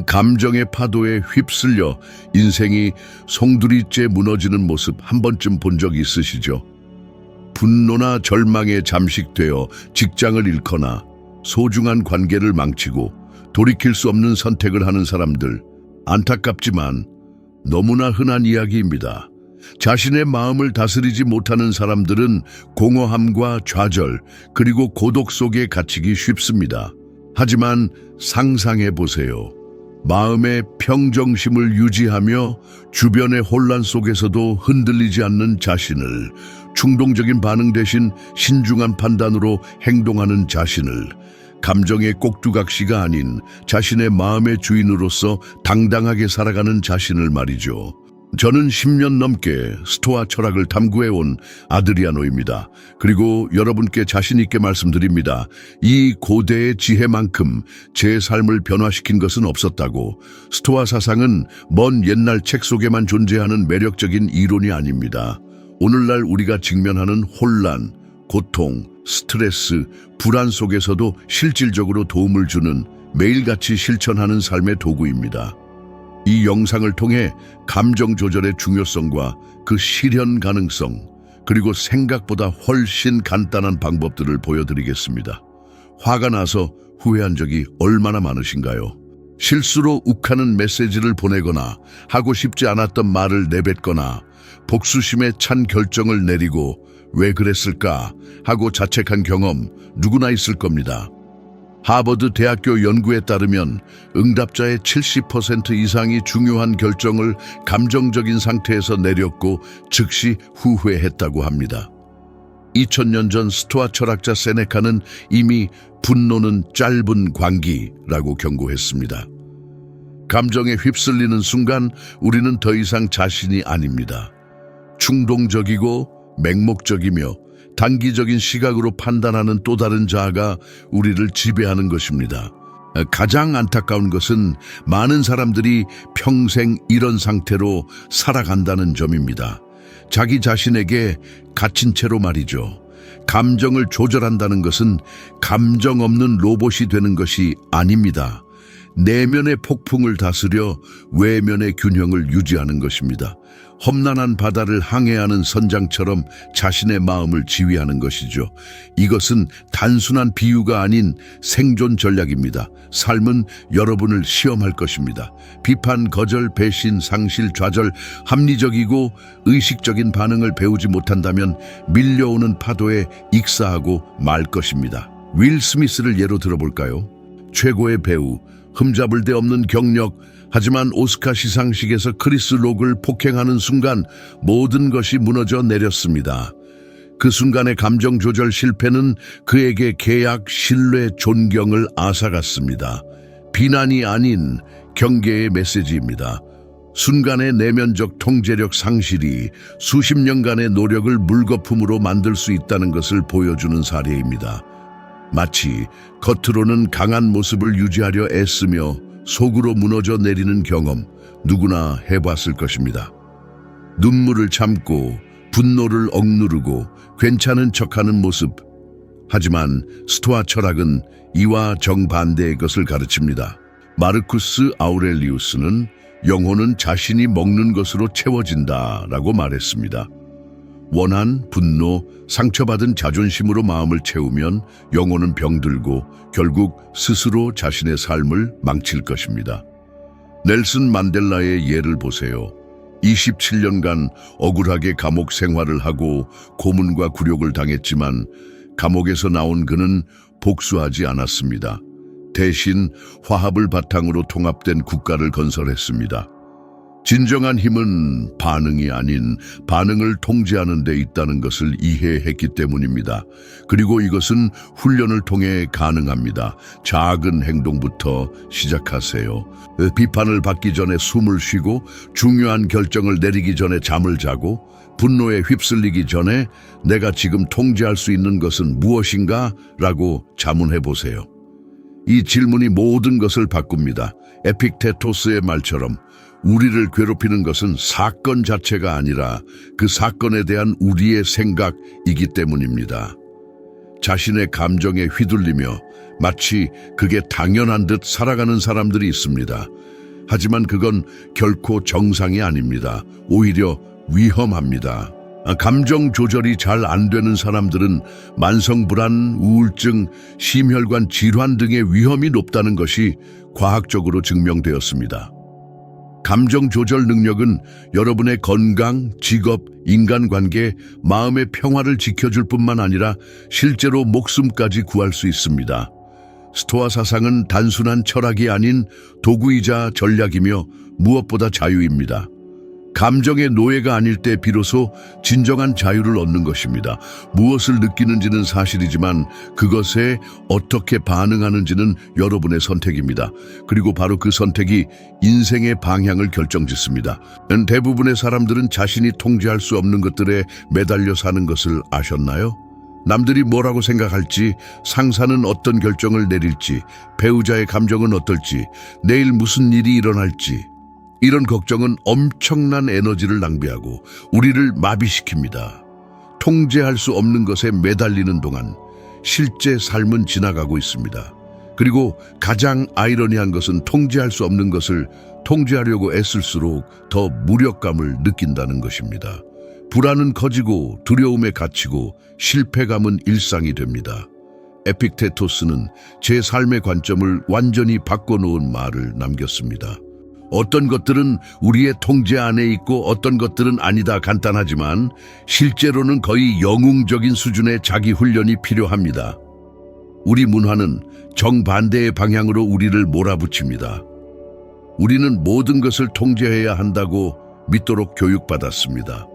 감정의 파도에 휩쓸려 인생이 송두리째 무너지는 모습 한 번쯤 본 적 있으시죠? 분노나 절망에 잠식되어 직장을 잃거나 소중한 관계를 망치고 돌이킬 수 없는 선택을 하는 사람들, 안타깝지만 너무나 흔한 이야기입니다. 자신의 마음을 다스리지 못하는 사람들은 공허함과 좌절, 그리고 고독 속에 갇히기 쉽습니다. 하지만 상상해 보세요. 마음의 평정심을 유지하며 주변의 혼란 속에서도 흔들리지 않는 자신을, 충동적인 반응 대신 신중한 판단으로 행동하는 자신을, 감정의 꼭두각시가 아닌 자신의 마음의 주인으로서 당당하게 살아가는 자신을 말이죠. 저는 10년 넘게 스토아 철학을 탐구해온 아드리아노입니다. 그리고 여러분께 자신 있게 말씀드립니다. 이 고대의 지혜만큼 제 삶을 변화시킨 것은 없었다고. 스토아 사상은 먼 옛날 책 속에만 존재하는 매력적인 이론이 아닙니다. 오늘날 우리가 직면하는 혼란, 고통, 스트레스, 불안 속에서도 실질적으로 도움을 주는, 매일같이 실천하는 삶의 도구입니다. 이 영상을 통해 감정 조절의 중요성과 그 실현 가능성, 그리고 생각보다 훨씬 간단한 방법들을 보여드리겠습니다. 화가 나서 후회한 적이 얼마나 많으신가요? 실수로 욱하는 메시지를 보내거나 하고 싶지 않았던 말을 내뱉거나 복수심에 찬 결정을 내리고 왜 그랬을까 하고 자책한 경험 누구나 있을 겁니다. 하버드 대학교 연구에 따르면 응답자의 70% 이상이 중요한 결정을 감정적인 상태에서 내렸고 즉시 후회했다고 합니다. 2000년 전 스토아 철학자 세네카는 이미 분노는 짧은 광기라고 경고했습니다. 감정에 휩쓸리는 순간 우리는 더 이상 자신이 아닙니다. 충동적이고 맹목적이며 단기적인 시각으로 판단하는 또 다른 자아가 우리를 지배하는 것입니다. 가장 안타까운 것은 많은 사람들이 평생 이런 상태로 살아간다는 점입니다. 자기 자신에게 갇힌 채로 말이죠. 감정을 조절한다는 것은 감정 없는 로봇이 되는 것이 아닙니다. 내면의 폭풍을 다스려 외면의 균형을 유지하는 것입니다. 험난한 바다를 항해하는 선장처럼 자신의 마음을 지휘하는 것이죠. 이것은 단순한 비유가 아닌 생존 전략입니다. 삶은 여러분을 시험할 것입니다. 비판, 거절, 배신, 상실, 좌절, 합리적이고 의식적인 반응을 배우지 못한다면 밀려오는 파도에 익사하고 말 것입니다. 윌 스미스를 예로 들어볼까요? 최고의 배우, 흠잡을 데 없는 경력, 하지만 오스카 시상식에서 크리스 록을 폭행하는 순간 모든 것이 무너져 내렸습니다. 그 순간의 감정 조절 실패는 그에게 계약, 신뢰, 존경을 앗아갔습니다. 비난이 아닌 경계의 메시지입니다. 순간의 내면적 통제력 상실이 수십 년간의 노력을 물거품으로 만들 수 있다는 것을 보여주는 사례입니다. 마치 겉으로는 강한 모습을 유지하려 애쓰며 속으로 무너져 내리는 경험, 누구나 해봤을 것입니다. 눈물을 참고 분노를 억누르고 괜찮은 척하는 모습. 하지만 스토아 철학은 이와 정반대의 것을 가르칩니다. 마르쿠스 아우렐리우스는 영혼은 자신이 먹는 것으로 채워진다라고 말했습니다. 원한, 분노, 상처받은 자존심으로 마음을 채우면 영혼은 병들고 결국 스스로 자신의 삶을 망칠 것입니다. 넬슨 만델라의 예를 보세요. 27년간 억울하게 감옥 생활을 하고 고문과 굴욕을 당했지만 감옥에서 나온 그는 복수하지 않았습니다. 대신 화합을 바탕으로 통합된 국가를 건설했습니다. 진정한 힘은 반응이 아닌 반응을 통제하는 데 있다는 것을 이해했기 때문입니다. 그리고 이것은 훈련을 통해 가능합니다. 작은 행동부터 시작하세요. 비판을 받기 전에 숨을 쉬고, 중요한 결정을 내리기 전에 잠을 자고, 분노에 휩쓸리기 전에 내가 지금 통제할 수 있는 것은 무엇인가? 라고 자문해 보세요. 이 질문이 모든 것을 바꿉니다. 에픽테토스의 말처럼 우리를 괴롭히는 것은 사건 자체가 아니라 그 사건에 대한 우리의 생각이기 때문입니다. 자신의 감정에 휘둘리며 마치 그게 당연한 듯 살아가는 사람들이 있습니다. 하지만 그건 결코 정상이 아닙니다. 오히려 위험합니다. 감정 조절이 잘 안 되는 사람들은 만성불안, 우울증, 심혈관 질환 등의 위험이 높다는 것이 과학적으로 증명되었습니다. 감정 조절 능력은 여러분의 건강, 직업, 인간관계, 마음의 평화를 지켜줄 뿐만 아니라 실제로 목숨까지 구할 수 있습니다. 스토아 사상은 단순한 철학이 아닌 도구이자 전략이며 무엇보다 자유입니다. 감정의 노예가 아닐 때 비로소 진정한 자유를 얻는 것입니다. 무엇을 느끼는지는 사실이지만 그것에 어떻게 반응하는지는 여러분의 선택입니다. 그리고 바로 그 선택이 인생의 방향을 결정짓습니다. 대부분의 사람들은 자신이 통제할 수 없는 것들에 매달려 사는 것을 아셨나요? 남들이 뭐라고 생각할지, 상사는 어떤 결정을 내릴지, 배우자의 감정은 어떨지, 내일 무슨 일이 일어날지, 이런 걱정은 엄청난 에너지를 낭비하고 우리를 마비시킵니다. 통제할 수 없는 것에 매달리는 동안 실제 삶은 지나가고 있습니다. 그리고 가장 아이러니한 것은 통제할 수 없는 것을 통제하려고 애쓸수록 더 무력감을 느낀다는 것입니다. 불안은 커지고 두려움에 갇히고 실패감은 일상이 됩니다. 에픽테토스는 제 삶의 관점을 완전히 바꿔놓은 말을 남겼습니다. 어떤 것들은 우리의 통제 안에 있고 어떤 것들은 아니다. 간단하지만 실제로는 거의 영웅적인 수준의 자기 훈련이 필요합니다. 우리 문화는 정반대의 방향으로 우리를 몰아붙입니다. 우리는 모든 것을 통제해야 한다고 믿도록 교육받았습니다.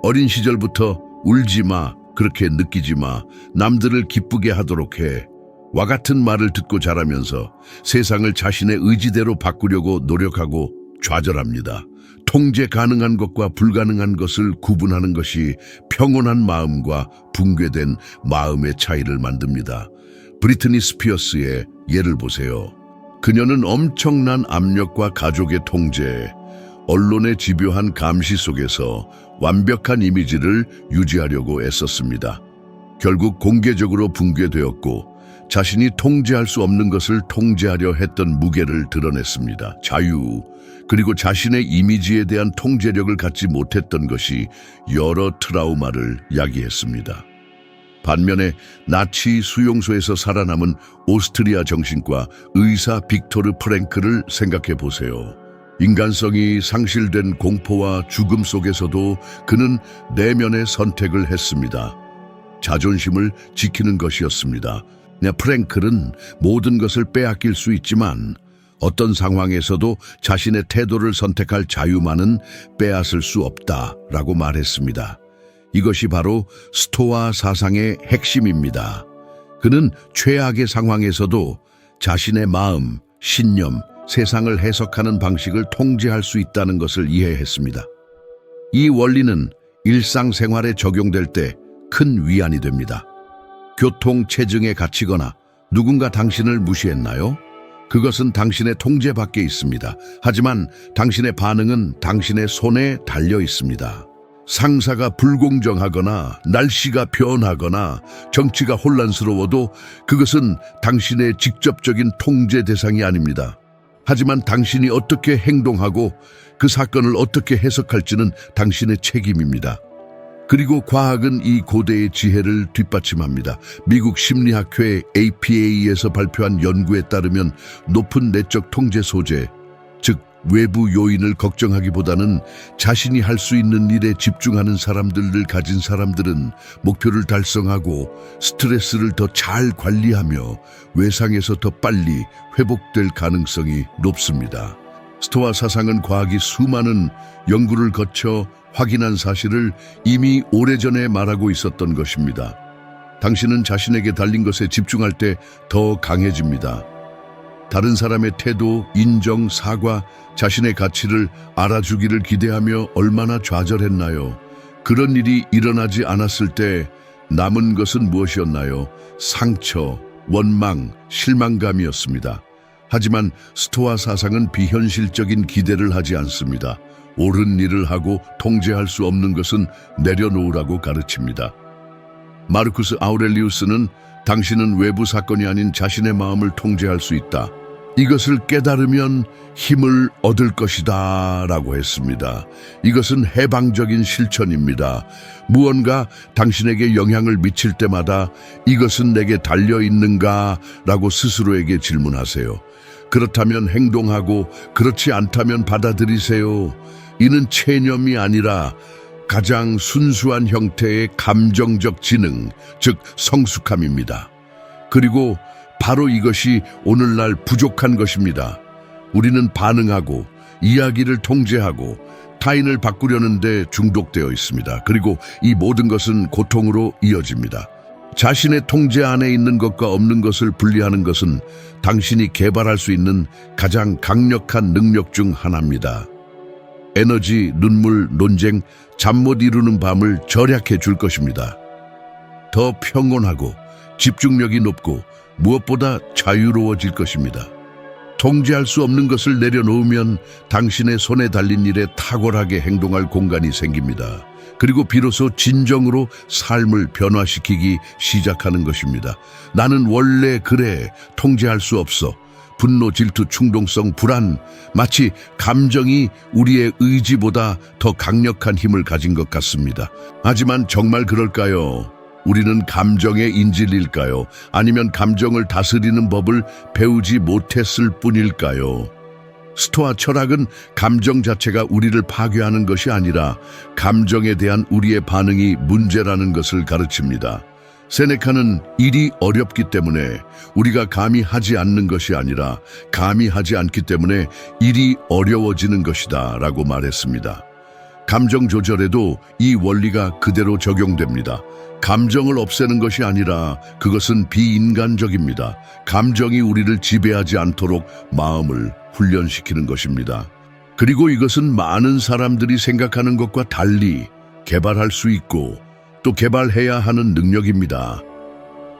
어린 시절부터 울지 마, 그렇게 느끼지 마, 남들을 기쁘게 하도록 해. 와 같은 말을 듣고 자라면서 세상을 자신의 의지대로 바꾸려고 노력하고 좌절합니다. 통제 가능한 것과 불가능한 것을 구분하는 것이 평온한 마음과 붕괴된 마음의 차이를 만듭니다. 브리트니 스피어스의 예를 보세요. 그녀는 엄청난 압력과 가족의 통제, 언론의 집요한 감시 속에서 완벽한 이미지를 유지하려고 애썼습니다. 결국 공개적으로 붕괴되었고 자신이 통제할 수 없는 것을 통제하려 했던 무게를 드러냈습니다. 자유, 그리고 자신의 이미지에 대한 통제력을 갖지 못했던 것이 여러 트라우마를 야기했습니다. 반면에 나치 수용소에서 살아남은 오스트리아 정신과 의사 빅토르 프랭크를 생각해 보세요. 인간성이 상실된 공포와 죽음 속에서도 그는 내면의 선택을 했습니다. 자존심을 지키는 것이었습니다. 프랭클은 모든 것을 빼앗길 수 있지만 어떤 상황에서도 자신의 태도를 선택할 자유만은 빼앗을 수 없다라고 말했습니다. 이것이 바로 스토아 사상의 핵심입니다. 그는 최악의 상황에서도 자신의 마음, 신념, 세상을 해석하는 방식을 통제할 수 있다는 것을 이해했습니다. 이 원리는 일상생활에 적용될 때 큰 위안이 됩니다. 교통체증에 갇히거나 누군가 당신을 무시했나요? 그것은 당신의 통제 밖에 있습니다. 하지만 당신의 반응은 당신의 손에 달려 있습니다. 상사가 불공정하거나 날씨가 변하거나 정치가 혼란스러워도 그것은 당신의 직접적인 통제 대상이 아닙니다. 하지만 당신이 어떻게 행동하고 그 사건을 어떻게 해석할지는 당신의 책임입니다. 그리고 과학은 이 고대의 지혜를 뒷받침합니다. 미국 심리학회 APA에서 발표한 연구에 따르면 높은 내적 통제 소재, 즉 외부 요인을 걱정하기보다는 자신이 할 수 있는 일에 집중하는 사람들을 가진 사람들은 목표를 달성하고 스트레스를 더 잘 관리하며 외상에서 더 빨리 회복될 가능성이 높습니다. 스토아 사상은 과학이 수많은 연구를 거쳐 확인한 사실을 이미 오래전에 말하고 있었던 것입니다. 당신은 자신에게 달린 것에 집중할 때 더 강해집니다. 다른 사람의 태도, 인정, 사과, 자신의 가치를 알아주기를 기대하며 얼마나 좌절했나요? 그런 일이 일어나지 않았을 때 남은 것은 무엇이었나요? 상처, 원망, 실망감이었습니다. 하지만 스토아 사상은 비현실적인 기대를 하지 않습니다. 옳은 일을 하고 통제할 수 없는 것은 내려놓으라고 가르칩니다. 마르쿠스 아우렐리우스는 당신은 외부 사건이 아닌 자신의 마음을 통제할 수 있다. 이것을 깨달으면 힘을 얻을 것이다 라고 했습니다. 이것은 해방적인 실천입니다. 무언가 당신에게 영향을 미칠 때마다 이것은 내게 달려있는가 라고 스스로에게 질문하세요. 그렇다면 행동하고 그렇지 않다면 받아들이세요. 이는 체념이 아니라 가장 순수한 형태의 감정적 지능, 즉 성숙함입니다. 그리고 바로 이것이 오늘날 부족한 것입니다. 우리는 반응하고 이야기를 통제하고 타인을 바꾸려는데 중독되어 있습니다. 그리고 이 모든 것은 고통으로 이어집니다. 자신의 통제 안에 있는 것과 없는 것을 분리하는 것은 당신이 개발할 수 있는 가장 강력한 능력 중 하나입니다. 에너지, 눈물, 논쟁, 잠 못 이루는 밤을 절약해 줄 것입니다. 더 평온하고 집중력이 높고 무엇보다 자유로워질 것입니다. 통제할 수 없는 것을 내려놓으면 당신의 손에 달린 일에 탁월하게 행동할 공간이 생깁니다. 그리고 비로소 진정으로 삶을 변화시키기 시작하는 것입니다. 나는 원래 그래. 통제할 수 없어. 분노, 질투, 충동성, 불안, 마치 감정이 우리의 의지보다 더 강력한 힘을 가진 것 같습니다. 하지만 정말 그럴까요? 우리는 감정의 인질일까요? 아니면 감정을 다스리는 법을 배우지 못했을 뿐일까요? 스토아 철학은 감정 자체가 우리를 파괴하는 것이 아니라 감정에 대한 우리의 반응이 문제라는 것을 가르칩니다. 세네카는 일이 어렵기 때문에 우리가 감히 하지 않는 것이 아니라 감히 하지 않기 때문에 일이 어려워지는 것이다 라고 말했습니다. 감정 조절에도 이 원리가 그대로 적용됩니다. 감정을 없애는 것이 아니라 그것은 비인간적입니다. 감정이 우리를 지배하지 않도록 마음을 훈련시키는 것입니다. 그리고 이것은 많은 사람들이 생각하는 것과 달리 개발할 수 있고 또 개발해야 하는 능력입니다.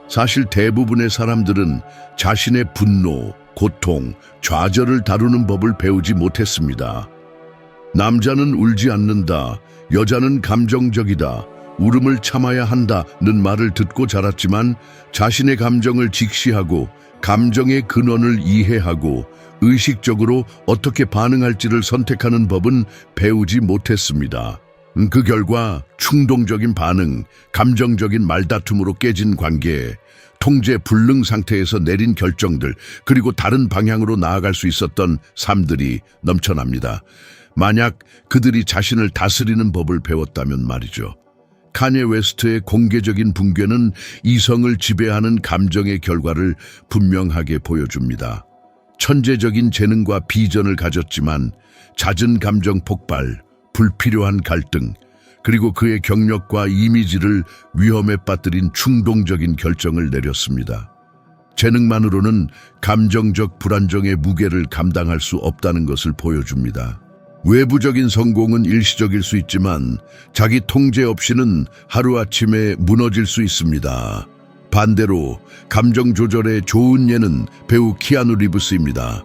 사실 대부분의 사람들은 자신의 분노, 고통, 좌절을 다루는 법을 배우지 못했습니다. 남자는 울지 않는다, 여자는 감정적이다, 울음을 참아야 한다는 말을 듣고 자랐지만 자신의 감정을 직시하고 감정의 근원을 이해하고 의식적으로 어떻게 반응할지를 선택하는 법은 배우지 못했습니다. 그 결과 충동적인 반응, 감정적인 말다툼으로 깨진 관계, 통제 불능 상태에서 내린 결정들, 그리고 다른 방향으로 나아갈 수 있었던 삶들이 넘쳐납니다. 만약 그들이 자신을 다스리는 법을 배웠다면 말이죠. 카니에 웨스트의 공개적인 붕괴는 이성을 지배하는 감정의 결과를 분명하게 보여줍니다. 천재적인 재능과 비전을 가졌지만 잦은 감정 폭발, 불필요한 갈등, 그리고 그의 경력과 이미지를 위험에 빠뜨린 충동적인 결정을 내렸습니다. 재능만으로는 감정적 불안정의 무게를 감당할 수 없다는 것을 보여줍니다. 외부적인 성공은 일시적일 수 있지만 자기 통제 없이는 하루아침에 무너질 수 있습니다. 반대로 감정 조절의 좋은 예는 배우 키아누 리브스입니다.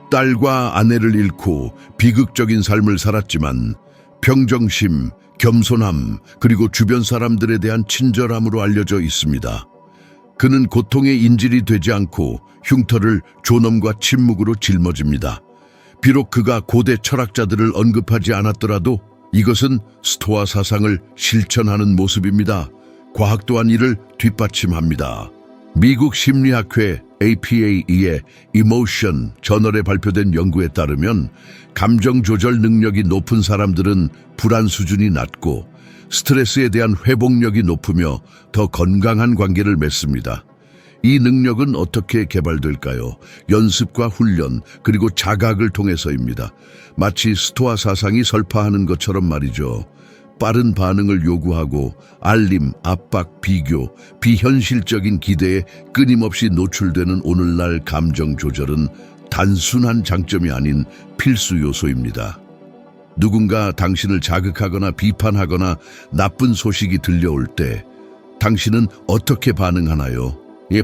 딸과 아내를 잃고 비극적인 삶을 살았지만 평정심, 겸손함, 그리고 주변 사람들에 대한 친절함으로 알려져 있습니다. 그는 고통의 인질이 되지 않고 흉터를 존엄과 침묵으로 짊어집니다. 비록 그가 고대 철학자들을 언급하지 않았더라도 이것은 스토아 사상을 실천하는 모습입니다. 과학 또한 이를 뒷받침합니다. 미국 심리학회 APA의 Emotion 저널에 발표된 연구에 따르면 감정 조절 능력이 높은 사람들은 불안 수준이 낮고 스트레스에 대한 회복력이 높으며 더 건강한 관계를 맺습니다. 이 능력은 어떻게 개발될까요? 연습과 훈련, 그리고 자각을 통해서입니다. 마치 스토아 사상이 설파하는 것처럼 말이죠. 빠른 반응을 요구하고 알림, 압박, 비교, 비현실적인 기대에 끊임없이 노출되는 오늘날 감정 조절은 단순한 장점이 아닌 필수 요소입니다. 누군가 당신을 자극하거나 비판하거나 나쁜 소식이 들려올 때 당신은 어떻게 반응하나요?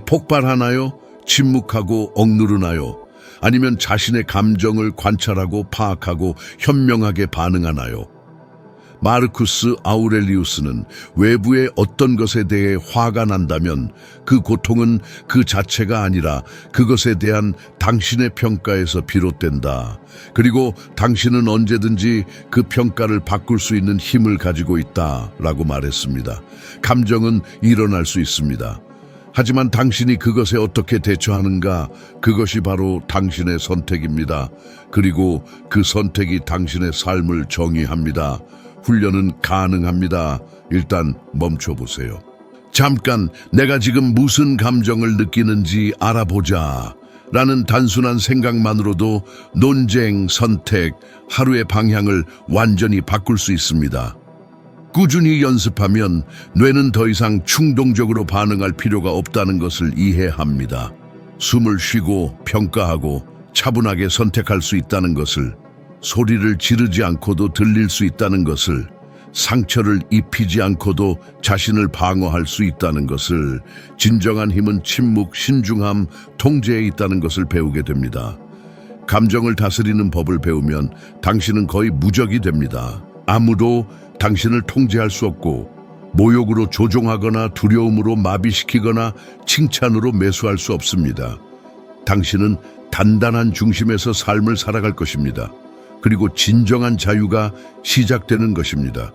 폭발하나요? 침묵하고 억누르나요? 아니면 자신의 감정을 관찰하고 파악하고 현명하게 반응하나요? 마르쿠스 아우렐리우스는 외부의 어떤 것에 대해 화가 난다면 그 고통은 그 자체가 아니라 그것에 대한 당신의 평가에서 비롯된다. 그리고 당신은 언제든지 그 평가를 바꿀 수 있는 힘을 가지고 있다라고 말했습니다. 감정은 일어날 수 있습니다. 하지만 당신이 그것에 어떻게 대처하는가, 그것이 바로 당신의 선택입니다. 그리고 그 선택이 당신의 삶을 정의합니다. 훈련은 가능합니다. 일단 멈춰보세요. 잠깐 내가 지금 무슨 감정을 느끼는지 알아보자 라는 단순한 생각만으로도 논쟁, 선택, 하루의 방향을 완전히 바꿀 수 있습니다. 꾸준히 연습하면 뇌는 더 이상 충동적으로 반응할 필요가 없다는 것을 이해합니다. 숨을 쉬고 평가하고 차분하게 선택할 수 있다는 것을, 소리를 지르지 않고도 들릴 수 있다는 것을, 상처를 입히지 않고도 자신을 방어할 수 있다는 것을, 진정한 힘은 침묵, 신중함, 통제에 있다는 것을 배우게 됩니다. 감정을 다스리는 법을 배우면 당신은 거의 무적이 됩니다. 아무도 당신을 통제할 수 없고, 모욕으로 조종하거나 두려움으로 마비시키거나 칭찬으로 매수할 수 없습니다. 당신은 단단한 중심에서 삶을 살아갈 것입니다. 그리고 진정한 자유가 시작되는 것입니다.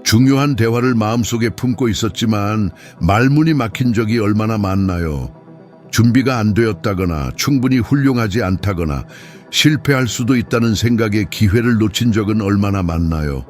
중요한 대화를 마음속에 품고 있었지만 말문이 막힌 적이 얼마나 많나요? 준비가 안 되었다거나 충분히 훌륭하지 않다거나 실패할 수도 있다는 생각에 기회를 놓친 적은 얼마나 많나요?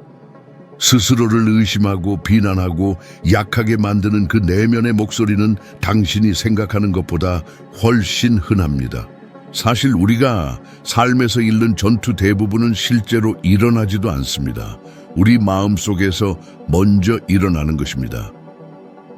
스스로를 의심하고 비난하고 약하게 만드는 그 내면의 목소리는 당신이 생각하는 것보다 훨씬 흔합니다. 사실 우리가 삶에서 잃는 전투 대부분은 실제로 일어나지도 않습니다. 우리 마음속에서 먼저 일어나는 것입니다.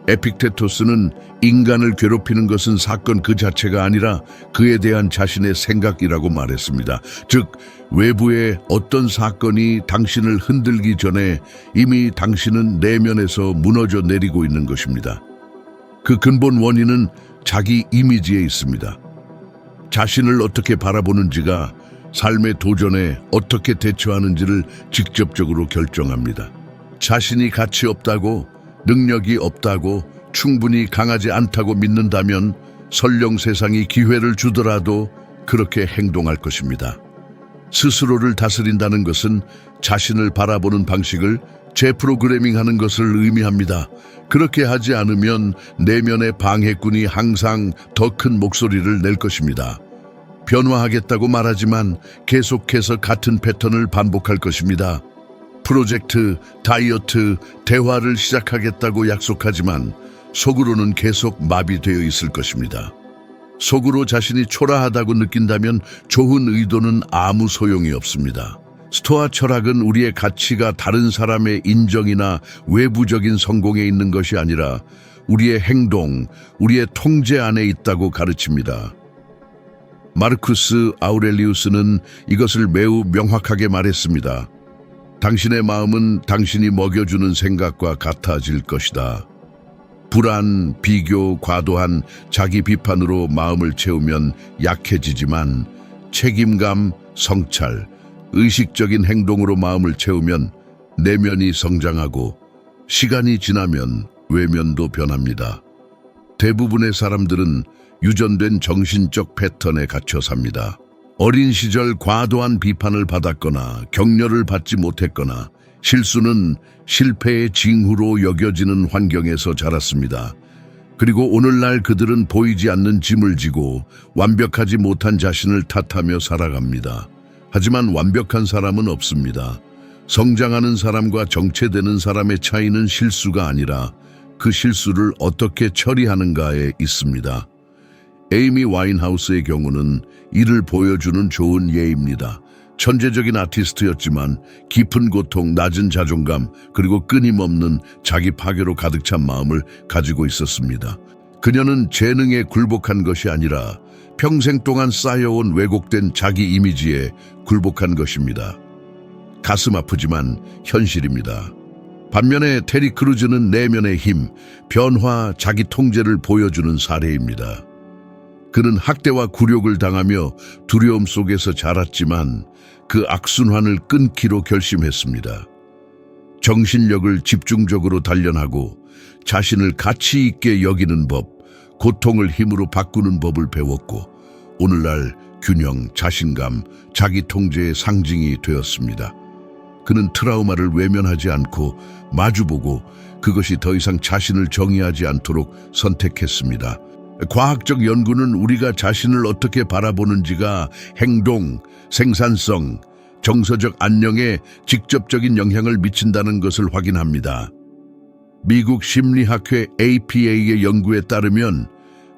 에픽테토스는 인간을 괴롭히는 것은 사건 그 자체가 아니라 그에 대한 자신의 생각이라고 말했습니다. 즉, 외부의 어떤 사건이 당신을 흔들기 전에 이미 당신은 내면에서 무너져 내리고 있는 것입니다. 그 근본 원인은 자기 이미지에 있습니다. 자신을 어떻게 바라보는지가 삶의 도전에 어떻게 대처하는지를 직접적으로 결정합니다. 자신이 가치 없다고, 능력이 없다고, 충분히 강하지 않다고 믿는다면 설령 세상이 기회를 주더라도 그렇게 행동할 것입니다. 스스로를 다스린다는 것은 자신을 바라보는 방식을 재프로그래밍하는 것을 의미합니다. 그렇게 하지 않으면 내면의 방해꾼이 항상 더 큰 목소리를 낼 것입니다. 변화하겠다고 말하지만 계속해서 같은 패턴을 반복할 것입니다. 프로젝트, 다이어트, 대화를 시작하겠다고 약속하지만 속으로는 계속 마비되어 있을 것입니다. 속으로 자신이 초라하다고 느낀다면 좋은 의도는 아무 소용이 없습니다. 스토아 철학은 우리의 가치가 다른 사람의 인정이나 외부적인 성공에 있는 것이 아니라 우리의 행동, 우리의 통제 안에 있다고 가르칩니다. 마르쿠스 아우렐리우스는 이것을 매우 명확하게 말했습니다. 당신의 마음은 당신이 먹여주는 생각과 같아질 것이다. 불안, 비교, 과도한 자기 비판으로 마음을 채우면 약해지지만 책임감, 성찰, 의식적인 행동으로 마음을 채우면 내면이 성장하고 시간이 지나면 외면도 변합니다. 대부분의 사람들은 유전된 정신적 패턴에 갇혀 삽니다. 어린 시절 과도한 비판을 받았거나 격려를 받지 못했거나 실수는 실패의 징후로 여겨지는 환경에서 자랐습니다. 그리고 오늘날 그들은 보이지 않는 짐을 지고 완벽하지 못한 자신을 탓하며 살아갑니다. 하지만 완벽한 사람은 없습니다. 성장하는 사람과 정체되는 사람의 차이는 실수가 아니라 그 실수를 어떻게 처리하는가에 있습니다. 에이미 와인하우스의 경우는 이를 보여주는 좋은 예입니다. 천재적인 아티스트였지만 깊은 고통, 낮은 자존감, 그리고 끊임없는 자기 파괴로 가득 찬 마음을 가지고 있었습니다. 그녀는 재능에 굴복한 것이 아니라 평생 동안 쌓여온 왜곡된 자기 이미지에 굴복한 것입니다. 가슴 아프지만 현실입니다. 반면에 테리 크루즈는 내면의 힘, 변화, 자기 통제를 보여주는 사례입니다. 그는 학대와 굴욕을 당하며 두려움 속에서 자랐지만 그 악순환을 끊기로 결심했습니다. 정신력을 집중적으로 단련하고 자신을 가치 있게 여기는 법, 고통을 힘으로 바꾸는 법을 배웠고 오늘날 균형, 자신감, 자기 통제의 상징이 되었습니다. 그는 트라우마를 외면하지 않고 마주보고 그것이 더 이상 자신을 정의하지 않도록 선택했습니다. 과학적 연구는 우리가 자신을 어떻게 바라보는지가 행동, 생산성, 정서적 안녕에 직접적인 영향을 미친다는 것을 확인합니다. 미국 심리학회 APA의 연구에 따르면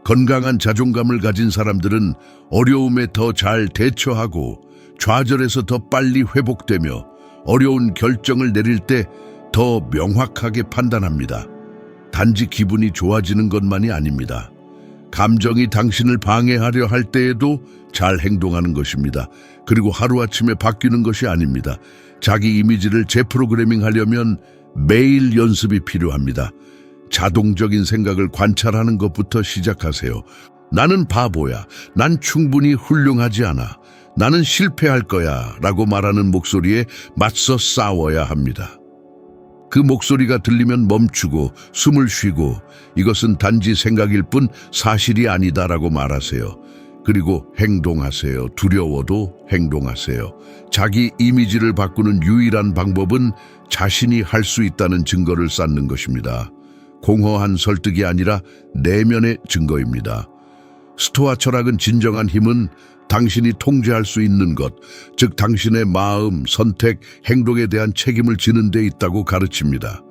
건강한 자존감을 가진 사람들은 어려움에 더 잘 대처하고 좌절에서 더 빨리 회복되며 어려운 결정을 내릴 때 더 명확하게 판단합니다. 단지 기분이 좋아지는 것만이 아닙니다. 감정이 당신을 방해하려 할 때에도 잘 행동하는 것입니다. 그리고 하루아침에 바뀌는 것이 아닙니다. 자기 이미지를 재프로그래밍 하려면 매일 연습이 필요합니다. 자동적인 생각을 관찰하는 것부터 시작하세요. 나는 바보야. 난 충분히 훌륭하지 않아. 나는 실패할 거야. 라고 말하는 목소리에 맞서 싸워야 합니다. 그 목소리가 들리면 멈추고 숨을 쉬고 이것은 단지 생각일 뿐 사실이 아니다라고 말하세요. 그리고 행동하세요. 두려워도 행동하세요. 자기 이미지를 바꾸는 유일한 방법은 자신이 할 수 있다는 증거를 쌓는 것입니다. 공허한 설득이 아니라 내면의 증거입니다. 스토아 철학은 진정한 힘은 당신이 통제할 수 있는 것, 즉 당신의 마음, 선택, 행동에 대한 책임을 지는 데 있다고 가르칩니다.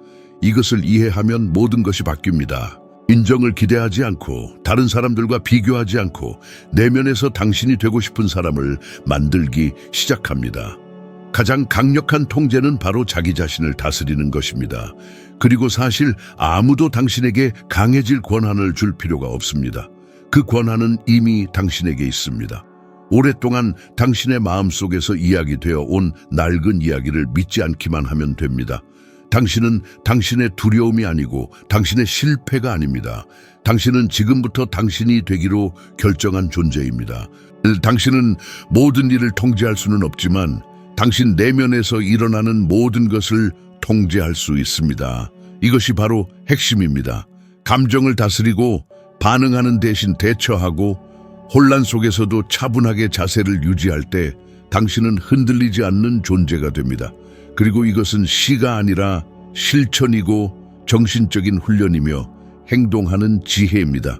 이것을 이해하면 모든 것이 바뀝니다. 인정을 기대하지 않고 다른 사람들과 비교하지 않고 내면에서 당신이 되고 싶은 사람을 만들기 시작합니다. 가장 강력한 통제는 바로 자기 자신을 다스리는 것입니다. 그리고 사실 아무도 당신에게 강해질 권한을 줄 필요가 없습니다. 그 권한은 이미 당신에게 있습니다. 오랫동안 당신의 마음속에서 이야기되어 온 낡은 이야기를 믿지 않기만 하면 됩니다. 당신은 당신의 두려움이 아니고 당신의 실패가 아닙니다. 당신은 지금부터 당신이 되기로 결정한 존재입니다. 당신은 모든 일을 통제할 수는 없지만 당신 내면에서 일어나는 모든 것을 통제할 수 있습니다. 이것이 바로 핵심입니다. 감정을 다스리고 반응하는 대신 대처하고 혼란 속에서도 차분하게 자세를 유지할 때 당신은 흔들리지 않는 존재가 됩니다. 그리고 이것은 시가 아니라 실천이고 정신적인 훈련이며 행동하는 지혜입니다.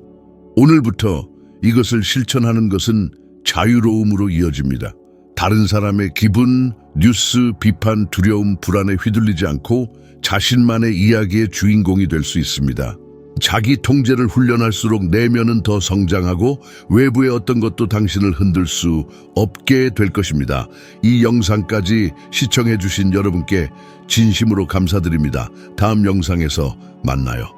오늘부터 이것을 실천하는 것은 자유로움으로 이어집니다. 다른 사람의 기분, 뉴스, 비판, 두려움, 불안에 휘둘리지 않고 자신만의 이야기의 주인공이 될 수 있습니다. 자기 통제를 훈련할수록 내면은 더 성장하고 외부의 어떤 것도 당신을 흔들 수 없게 될 것입니다. 이 영상까지 시청해 주신 여러분께 진심으로 감사드립니다. 다음 영상에서 만나요.